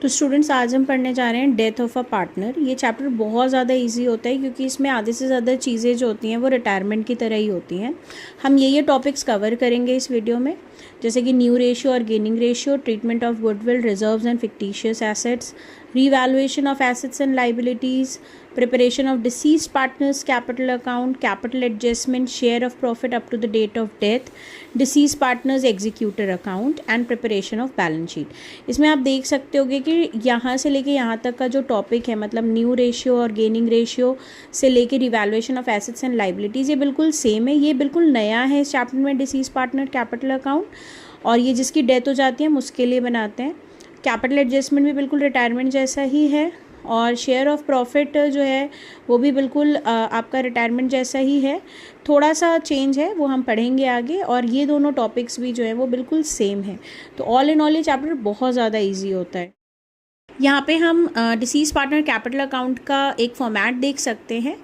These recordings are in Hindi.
तो स्टूडेंट्स आज हम पढ़ने जा रहे हैं डेथ ऑफ अ पार्टनर। ये चैप्टर बहुत ज़्यादा इजी होता है क्योंकि इसमें आधे से ज़्यादा चीज़ें जो होती हैं वो रिटायरमेंट की तरह ही होती हैं। हम ये टॉपिक्स कवर करेंगे इस वीडियो में, जैसे कि न्यू रेशियो और gaining ratio, treatment of goodwill, reserves and fictitious assets, revaluation of assets and liabilities, preparation of deceased partners capital account, capital adjustment, share of profit up to the date of death, deceased partners executor account and preparation of balance sheet। इसमें आप देख सकते होगे कि यहाँ से लेके यहाँ तक का जो टॉपिक है, मतलब न्यू रेशियो और गेनिंग रेशियो से लेके revaluation of assets and liabilities, ये बिल्कुल सेम है। ये बिल्कुल नया है इस चैप्टर में, डिसीज पार्टनर कैपिटल अकाउंट, और ये जिसकी डेथ हो जाती है हम उसके लिए बनाते हैं। कैपिटल एडजस्टमेंट भी बिल्कुल रिटायरमेंट जैसा ही है, और शेयर ऑफ प्रॉफिट जो है वो भी बिल्कुल आपका रिटायरमेंट जैसा ही है। थोड़ा सा चेंज है वो हम पढ़ेंगे आगे, और ये दोनों टॉपिक्स भी जो है वो बिल्कुल सेम है। तो ऑल इन ऑल ये चैप्टर बहुत ज़्यादा इजी होता है। यहाँ पे हम डिसीज पार्टनर कैपिटल अकाउंट का एक फॉर्मेट देख सकते हैं।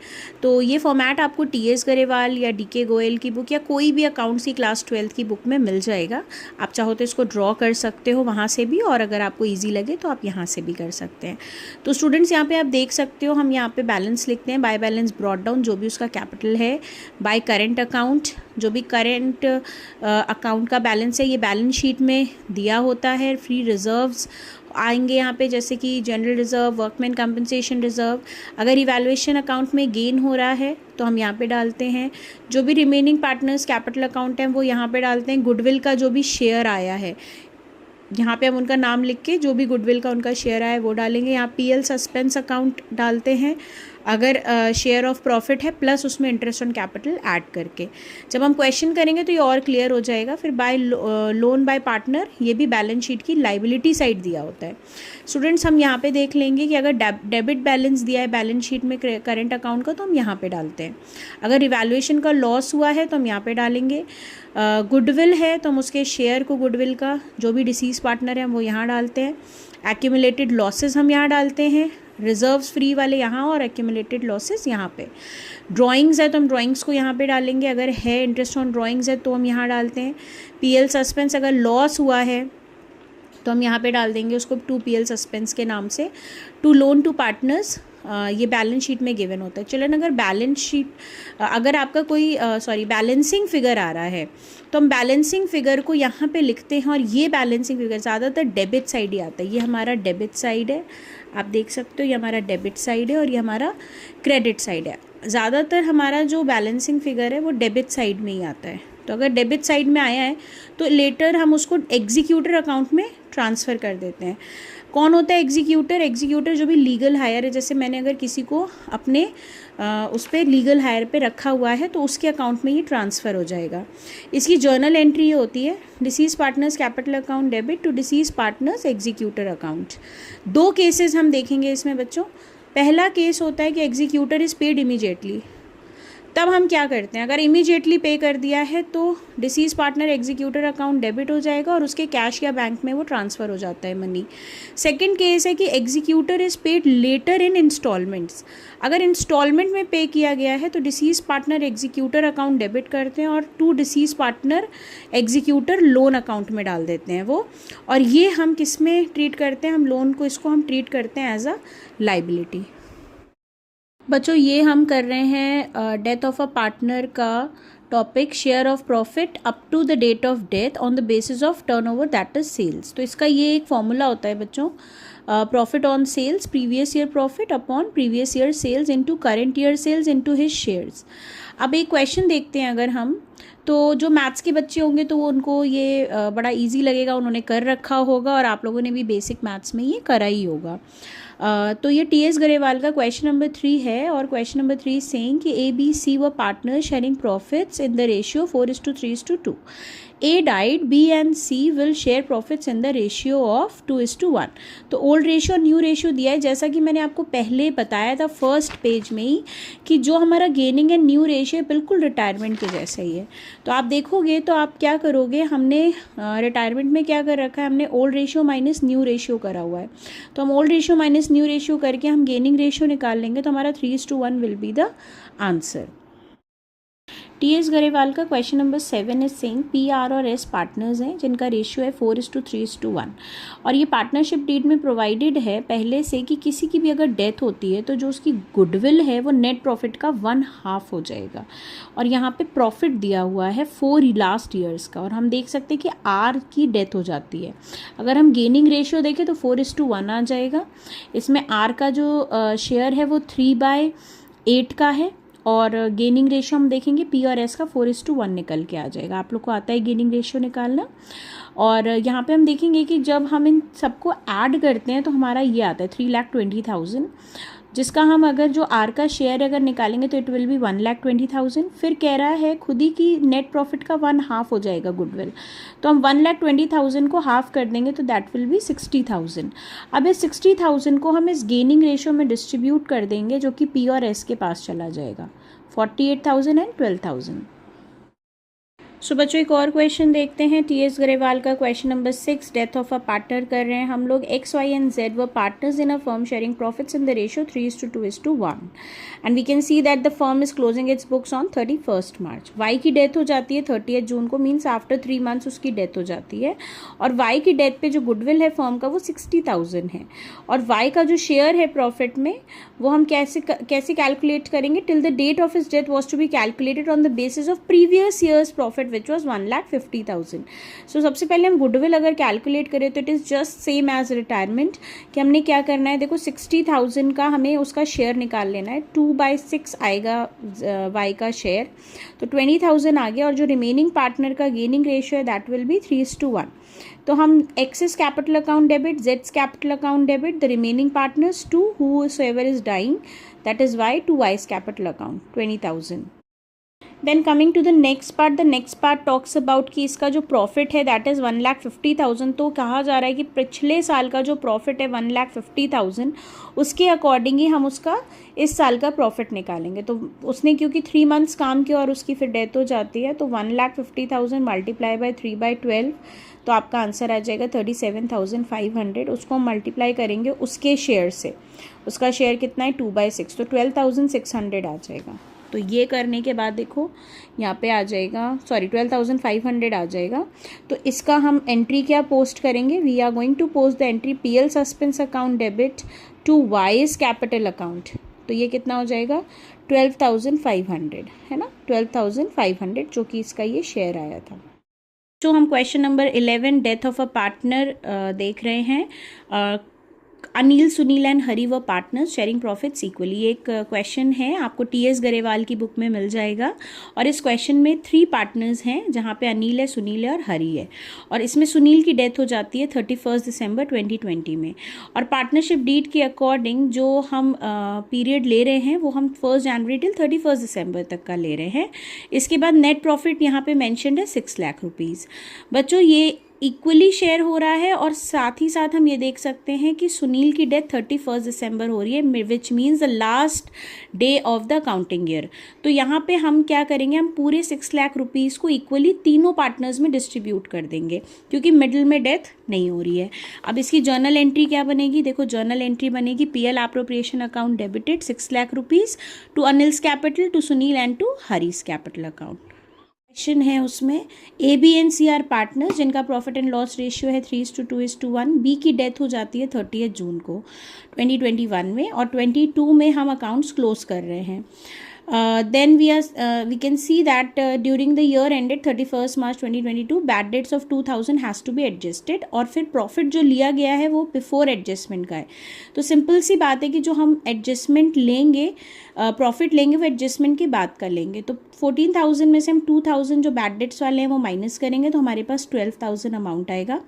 तो ये फॉर्मेट आपको टीएस गरेवाल या डीके गोयल की बुक या कोई भी अकाउंट्स की क्लास 12th की बुक में मिल जाएगा। आप चाहो तो इसको ड्रॉ कर सकते हो वहाँ से भी, और अगर आपको इजी लगे तो आप यहाँ से भी कर सकते हैं। तो स्टूडेंट्स यहाँ पे आप देख सकते हो, हम यहाँ पे बैलेंस लिखते हैं, बाय बैलेंस ब्रॉट डाउन, जो भी उसका कैपिटल है, बाय करेंट अकाउंट, जो भी करेंट अकाउंट का बैलेंस है ये बैलेंस शीट में दिया होता है। फ्री रिजर्व्स आएंगे यहाँ पे, जैसे कि general reserve, workman compensation reserve. अगर इवैल्यूएशन अकाउंट में गेन हो रहा है तो हम यहाँ पे डालते हैं। जो भी रिमेनिंग पार्टनर्स कैपिटल अकाउंट हैं वो यहाँ पे डालते हैं। गुडविल का जो भी शेयर आया है यहाँ पे हम उनका नाम लिख के जो भी गुडविल का उनका शेयर आया है वो डालेंगे। यहाँ पीएल सस्पेंस अकाउंट डालते हैं अगर शेयर ऑफ प्रॉफिट है, प्लस उसमें इंटरेस्ट ऑन कैपिटल ऐड करके। जब हम क्वेश्चन करेंगे तो ये और क्लियर हो जाएगा। फिर बाय लोन बाय पार्टनर, ये भी बैलेंस शीट की लाइबिलिटी साइड दिया होता है। स्टूडेंट्स हम यहाँ पे देख लेंगे कि अगर डेबिट बैलेंस दिया है बैलेंस शीट में करेंट अकाउंट का तो हम यहाँ पे डालते हैं। अगर रिवैल्यूएशन का लॉस हुआ है तो हम यहाँ पे डालेंगे। गुडविल है तो हम उसके शेयर को, गुडविल का जो भी डिसीज पार्टनर है वो यहाँ डालते हैं। एक्यूमुलेटेड लॉसेस हम यहाँ डालते हैं, रिजर्व्स फ्री वाले यहाँ और एक्यूमुलेटेड लॉसेस यहाँ पे। ड्राइंग्स है तो हम ड्राइंग्स को यहाँ पे डालेंगे। अगर है इंटरेस्ट ऑन ड्राइंग्स है तो हम यहाँ डालते हैं। पीएल सस्पेंस, अगर लॉस हुआ है तो हम यहाँ पे डाल देंगे उसको टू पीएल सस्पेंस के नाम से। टू लोन टू पार्टनर्स, ये बैलेंस शीट में गिवन होता है। चलन अगर बैलेंस शीट, अगर आपका कोई बैलेंसिंग फिगर आ रहा है तो हम बैलेंसिंग फिगर को यहाँ पे लिखते हैं, और ये बैलेंसिंग फिगर ज़्यादातर डेबिट साइड ही आता है। ये हमारा डेबिट साइड है, आप देख सकते हो, ये हमारा डेबिट साइड है और ये हमारा क्रेडिट साइड है। ज़्यादातर हमारा जो बैलेंसिंग फिगर है वो डेबिट साइड में ही आता है। तो अगर डेबिट साइड में आया है तो लेटर हम उसको एग्जीक्यूटर अकाउंट में ट्रांसफ़र कर देते हैं। कौन होता है एग्जीक्यूटर? एग्जीक्यूटर जो भी लीगल हायर है, जैसे मैंने अगर किसी को अपने उस पर लीगल हायर पे रखा हुआ है तो उसके अकाउंट में ये ट्रांसफ़र हो जाएगा। इसकी जर्नल एंट्री ये होती है, deceased partner's capital account debit to deceased partner's executor account. दो केसेस हम देखेंगे इसमें बच्चों। पहला केस होता है कि एग्जीक्यूटर इज़ पेड इमीडिएटली। तब हम क्या करते हैं, अगर इमीडिएटली पे कर दिया है तो deceased partner executor account debit हो जाएगा और उसके कैश या बैंक में वो ट्रांसफ़र हो जाता है मनी। सेकंड केस है कि executor is paid later in instalments. अगर इंस्टॉलमेंट में पे किया गया है तो deceased partner executor account debit करते हैं और to deceased partner executor loan account में डाल देते हैं वो। और ये हम किस में ट्रीट करते हैं, हम लोन को, इसको हम ट्रीट करते हैं एज अ लाइबिलिटी। बच्चों ये हम कर रहे हैं डेथ ऑफ अ पार्टनर का topic, share of profit up to the date of death on the basis of turnover that is sales. तो इसका ये एक फॉर्मूला होता है बच्चों, profit on sales, previous year profit upon previous year sales into current year sales into his shares. अब एक क्वेश्चन देखते हैं अगर हम, तो जो मैथ्स के बच्चे होंगे तो वो उनको ये बड़ा इजी लगेगा, उन्होंने कर रखा होगा और आप लोगों ने भी बेसिक मैथ्स में ये करा ही होगा। तो ये टीएस गरेवाल का क्वेश्चन नंबर 3 है, और क्वेश्चन नंबर 3 सेइंग कि ए B C were partner sharing profits in the ratio 4:3:2। A died, B and C will share profits in the ratio of 2:1। तो ओल्ड रेशियो और न्यू रेशियो दिया है, जैसा कि मैंने आपको पहले बताया था फर्स्ट पेज में ही कि जो हमारा गेनिंग एंड न्यू रेशियो बिल्कुल रिटायरमेंट के जैसा ही है। तो आप देखोगे तो आप क्या करोगे, हमने रिटायरमेंट में क्या कर रखा है, हमने old ratio minus new ratio करा हुआ है। तो हम old ratio minus new ratio करके हम गेनिंग रेशियो निकाल लेंगे, तो हमारा 3:1 will be the answer. TS. Grewal का question number 7 is saying PR. और एस पार्टनर्स हैं जिनका रेशियो है 4:3:1 और ये पार्टनरशिप डीड में प्रोवाइडेड है पहले से कि किसी की भी अगर डेथ होती है तो जो उसकी गुडविल है वो नेट प्रॉफिट का 1/2 हो जाएगा। और यहाँ पे प्रॉफिट दिया हुआ है 4 लास्ट ईयर्स का, और हम देख सकते हैं कि आर की डेथ हो जाती है। अगर हम गेनिंग रेशियो देखें तो 4:1 आ जाएगा। इसमें आर का जो शेयर है वो 3/8 का है, और गेनिंग रेशियो हम देखेंगे पी और एस का 4:1 निकल के आ जाएगा। आप लोग को आता है गेनिंग रेशियो निकालना। और यहाँ पे हम देखेंगे कि जब हम इन सबको ऐड करते हैं तो हमारा ये आता है 3,20,000, जिसका हम अगर जो आर का शेयर अगर निकालेंगे तो इट विल बी 1,20,000। फिर कह रहा है खुद ही कि नेट प्रॉफिट का 1/2 हो जाएगा गुडविल, तो हम 1,20,000 को हाफ कर देंगे तो दैट विल बी 60,000। अब इस 60,000 को हम इस गेनिंग रेशियो में डिस्ट्रीब्यूट कर देंगे जो कि पी और एस के पास चला जाएगा, 48,000 एंड 12,000। सो बच्चों एक और क्वेश्चन देखते हैं। टी.एस. गरेवाल का question number 6, death of a partner कर रहे हैं हम लोग। X, Y and Z were partners in a firm sharing profits in the ratio 3:2:1 and we can see that the firm is closing its books on 31 March. Y की डेथ हो जाती है 30 जून को, मीन्स आफ्टर 3 मंथ्स उसकी डेथ हो जाती है। और Y की डेथ पे जो गुडविल है फर्म का वो 60,000 है। और Y का जो शेयर है प्रॉफिट में वो हम कैसे कैलकुलेट करेंगे? Till the date of his death was to be calculated on the basis of previous year's profit which was 1,50,000। So सबसे पहले हम गुडविल अगर कैलकुलेट करें तो it is just same as retirement, कि हमने क्या करना है, देखो 60,000 का हमें उसका शेयर निकाल लेना है, 2/6 आएगा वाई का शेयर, तो 20,000 आ गया। और जो रिमेनिंग पार्टनर का गेनिंग रेशियो है दैट विल बी 3:1। तो हम एक्सिस कैपिटल अकाउंट डेबिट, जेड्स capital account debit, the remaining partners to whosoever is dying, that is y, to y's capital account 20,000। Then coming to the next part talks about कि इसका जो प्रॉफिट है दैट इज़ 1,50,000। तो कहा जा रहा है कि पिछले साल का जो प्रॉफिट है 1,50,000 उसके अकॉर्डिंग ही हम उसका इस साल का प्रॉफिट निकालेंगे। तो उसने क्योंकि 3 मंथ्स काम किया और उसकी फिर डेथ हो जाती है, तो 1,50,000 मल्टीप्लाई बाय 3/12, तो आपका आंसर आ जाएगा 37,500। उसको हम मल्टीप्लाई करेंगे उसके शेयर से, उसका शेयर कितना है 2/6, तो 12,600 आ जाएगा। तो ये करने के बाद देखो यहाँ पे आ जाएगा, सॉरी 12,500 आ जाएगा। तो इसका हम एंट्री क्या पोस्ट करेंगे? We are going to post the entry PL suspense account debit to Y's capital account. तो ये कितना हो जाएगा 12,500, है ना, 12,500 जो कि इसका ये शेयर आया था। तो हम question number 11 death of a partner देख रहे हैं। अनिल, सुनील एंड हरी व पार्टनर्स शेयरिंग प्रॉफिट्स इक्वली। ये एक क्वेश्चन है, आपको टी.एस. गरेवाल की बुक में मिल जाएगा। और इस क्वेश्चन में 3 पार्टनर्स हैं जहाँ पे अनिल है, सुनील है और हरी है। और इसमें सुनील की डेथ हो जाती है 31 दिसंबर 2020 में। और पार्टनरशिप डीड के अकॉर्डिंग जो हम पीरियड ले रहे हैं वो हम 1 जनवरी टिल 31 दिसंबर तक का ले रहे हैं। इसके बाद नेट प्रॉफिट यहाँ पे मैंशनड है 6 लाख रुपीज़। बच्चों ये इक्वली शेयर हो रहा है, और साथ ही साथ हम ये देख सकते हैं कि सुनील की डेथ 31 दिसंबर हो रही है, which means the last day of the accounting year. तो यहाँ पे हम क्या करेंगे, हम पूरे 6 लाख रुपीज़ को इक्वली तीनों पार्टनर्स में डिस्ट्रीब्यूट कर देंगे, क्योंकि मिडिल में डेथ नहीं हो रही है। अब इसकी जर्नल एंट्री क्या बनेगी? देखो जर्नल एंट्री बनेगी PL appropriation account debited 6 lakh rupees to Anil's capital, to Sunil and to Hari's capital account. Question है उसमें AB एंड CR पार्टनर्स जिनका प्रॉफिट एंड लॉस रेशियो है 3:2:1। बी की डेथ हो जाती है 30 जून को 2021 में, और 22 में हम अकाउंट्स क्लोज कर रहे हैं। Then we can see that during the year ended 31st March 2022 bad debts of 2,000 has to be adjusted। और फिर प्रॉफिट जो लिया गया है वो बिफोर एडजस्टमेंट का है। तो सिंपल सी बात है कि जो हम एडजस्टमेंट लेंगे, प्रॉफिट लेंगे, वो एडजस्टमेंट की बात कर लेंगे। तो 14,000 में से हम 2,000 जो बैड डेट्स वाले हैं वो माइनस करेंगे, तो हमारे पास 12,000 अमाउंट आएगा।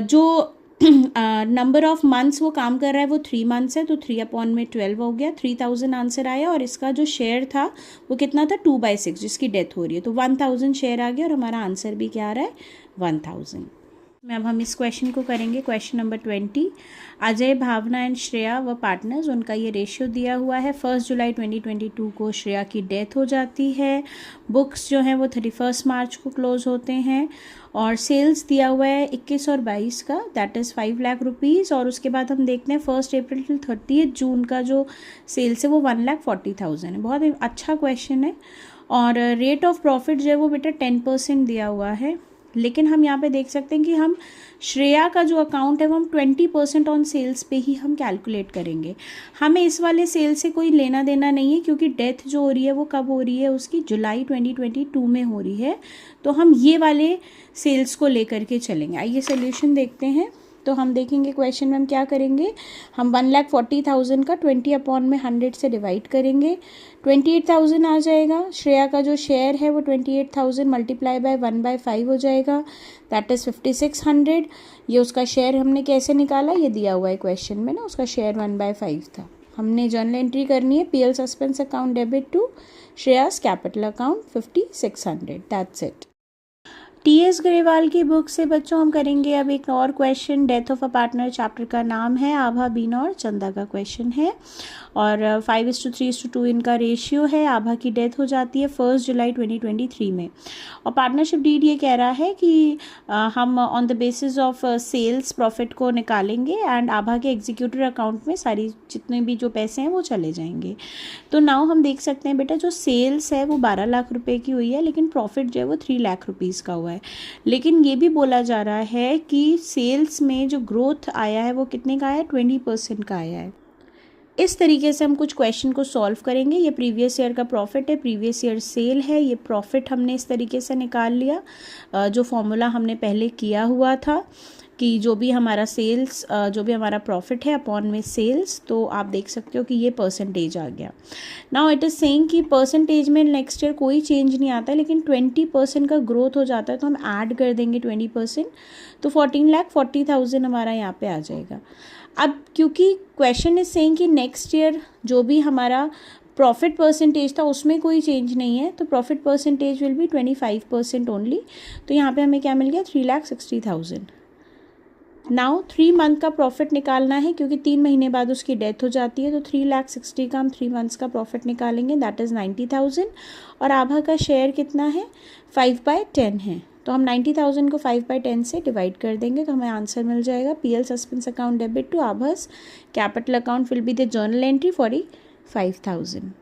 जो नंबर ऑफ मंथ्स वो काम कर रहा है वो 3 मंथ्स है, तो 3/12 हो गया, 3,000 आंसर आया। और इसका जो शेयर था वो कितना था 2/6 जिसकी डेथ हो रही है, तो 1,000 शेयर आ गया, और हमारा आंसर भी क्या आ रहा है 1,000 में। अब हम इस क्वेश्चन को करेंगे, question number 20। Ajay, Bhavna and Shreya were partners, उनका ये रेशियो दिया हुआ है। 1 जुलाई 2022 को श्रेया की डेथ हो जाती है। बुक्स जो हैं वो 31 मार्च को क्लोज होते हैं। और सेल्स दिया हुआ है 21 और 22 का, दैट इज़ 5 लाख रुपीज़। और उसके बाद हम देखते हैं 1 अप्रैल टिल 30 जून का जो सेल्स है वो 1,40,000 है। बहुत अच्छा क्वेश्चन है। और रेट ऑफ प्रॉफिट जो है वो बेटा 10% दिया हुआ है, लेकिन हम यहाँ पे देख सकते हैं कि हम श्रेया का जो अकाउंट है वो हम 20% ऑन सेल्स पे ही हम कैलकुलेट करेंगे। हमें इस वाले सेल से कोई लेना देना नहीं है, क्योंकि डेथ जो हो रही है वो कब हो रही है, उसकी जुलाई 2022 में हो रही है। तो हम ये वाले सेल्स को लेकर के चलेंगे। आइए सोल्यूशन देखते हैं। तो हम देखेंगे क्वेश्चन में हम क्या करेंगे, हम 1,40,000 का 20/100 से डिवाइड करेंगे, 28,000 आ जाएगा। श्रेया का जो शेयर है वो 28,000 मल्टीप्लाई बाय 1/5 हो जाएगा, दैट इज़ 5,600। ये उसका शेयर हमने कैसे निकाला, ये दिया हुआ है क्वेश्चन में ना, उसका शेयर 1/5 था। हमने जर्नल एंट्री करनी है, PL suspense account debit to Shreya's capital account 5,600, that's it. TS Grewal की बुक से बच्चों हम करेंगे अब एक और क्वेश्चन। Death of a partner chapter का नाम है, आभा, बीना और चंदा का क्वेश्चन है, और 5:3:2 इनका रेशियो है। आभा की डेथ हो जाती है 1 जुलाई 2023 में, और पार्टनरशिप डीड ये कह रहा है कि हम on the basis of sales profit को निकालेंगे एंड आभा के एग्जीक्यूटर अकाउंट में सारी जितने भी जो पैसे हैं वो चले जाएंगे। तो नाउ हम देख सकते हैं बेटा, जो सेल्स है वो 12 लाख रुपए की हुई है, लेकिन प्रॉफिट जो है वो 3 लाख रुपीज़ का हुआ है। लेकिन ये भी बोला जा रहा है कि सेल्स में जो ग्रोथ आया है वो कितने का आया है, 20% का आया है। इस तरीके से हम कुछ क्वेश्चन को सॉल्व करेंगे। ये प्रीवियस ईयर का प्रॉफिट है, प्रीवियस ईयर सेल है, ये प्रॉफिट हमने इस तरीके से निकाल लिया जो फॉर्मूला हमने पहले किया हुआ था कि जो भी हमारा सेल्स जो भी हमारा प्रॉफिट है अपॉन में सेल्स, तो आप देख सकते हो कि ये परसेंटेज आ गया। नाउ इट इज़ सेइंग कि परसेंटेज में नेक्स्ट ईयर कोई चेंज नहीं आता है, लेकिन 20% का ग्रोथ हो जाता है, तो हम ऐड कर देंगे 20%, तो 14,40,000 हमारा यहाँ पे आ जाएगा। अब क्योंकि क्वेश्चन इज सेइंग कि नेक्स्ट ईयर जो भी हमारा प्रॉफिट परसेंटेज था उसमें कोई चेंज नहीं है, तो profit percentage will be 25% only. तो यहाँ पे हमें क्या मिल गया, 3,60,000। नाउ 3 मंथ का प्रॉफिट निकालना है, क्योंकि 3 महीने बाद उसकी डेथ हो जाती है, तो 3,60,000 का हम 3 मंथ्स का प्रॉफिट निकालेंगे, दैट इज़ 90,000। और आभा का शेयर कितना है, 5/10 है, तो हम 90,000 को 5/10 से डिवाइड कर देंगे, तो हमें आंसर मिल जाएगा PL suspense account debit to Abhas capital account will be the journal entry 45,000।